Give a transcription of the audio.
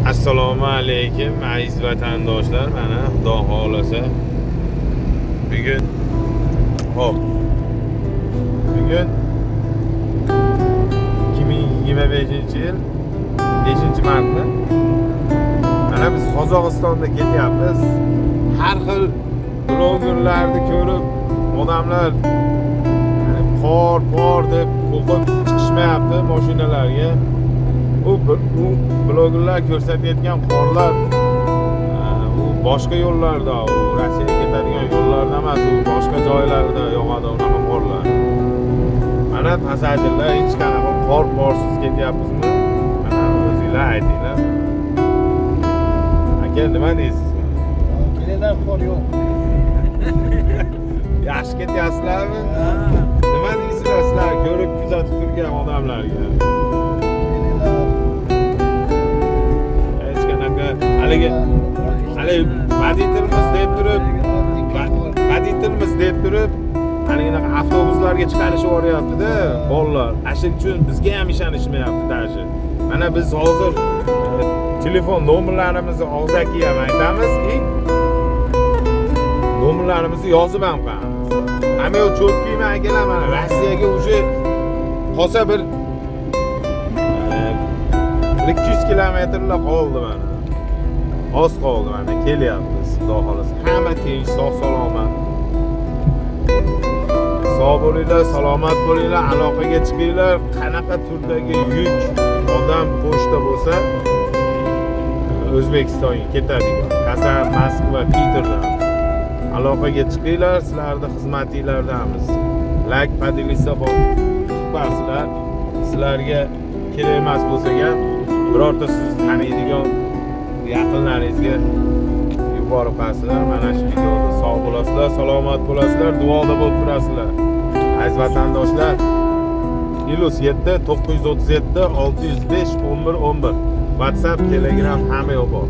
Assalomu alaykum aziz vatandoshlar. Mana Xudo xolasa bugun 2025-yil 5-martda mana biz Qozog'istonda ketyapmiz. Har xil blogerlarni ko'rib odamlar qor deb qo'qib chiqishmayapti mashinalarga. U blogerlar ko'rsatayotgan qorlar u boshqa yo'llarda, u Rossiyaga ketadigan yo'llarda emas, u boshqa joylarda yog'adi unaqa qorlar. Mana pasajirlar hech qanaqa qorsiz ketyapmizmi? Mana o'zingizlar aytinglar. Aka, nima deysiz? Kelidan qor yo'q. Yaxshi ketyapsizlarmi? Nima deysizlar sizlar ko'rib kuzatib turgan odamlarga? Haligi voditelimiz deb turib haligina avtobuslarga chiqarishib yuboryapti-da bolalar. Shuning uchun bizga ham ishonishmayapti tashi. Mana biz hozir telefon nomerlarimizni og'zaki ham aytamiz, nomerlarimizni yozib ham qo'yamiz. Hamma yo'q cho'tkiymi akalar, mana Rossiyaga уже qolsa bir 200 kilometrlar qoldi mana. Oz qoldi mana kelyapmiz Xudo xolasa. Hamma tinch, sog' salomat. Sog' bo'linglar, salomat bo'linglar, aloqaga chiqinglar. Qanaqa turdagi yuk odam pochta bo'lsa O'zbekistonga ketadigan. Kazan, Moskva, Peterdan aloqaga chiqinglar, sizlarni xizmatinglardamiz. Like, podilisa tutibsizlar. Sizlarga kerak emas bo'lsa ham birorta siz taniydigan yaqinlaringizga yuborib qo'yasizlar. Mana shu videoda sog' bo'lasizlar, salomat bo'lasizlar, duoda bo'lib turasizlar. Aziz vatandoshlar, +7 937 605 11 11 WhatsApp, Telegram hamma yo'q bor.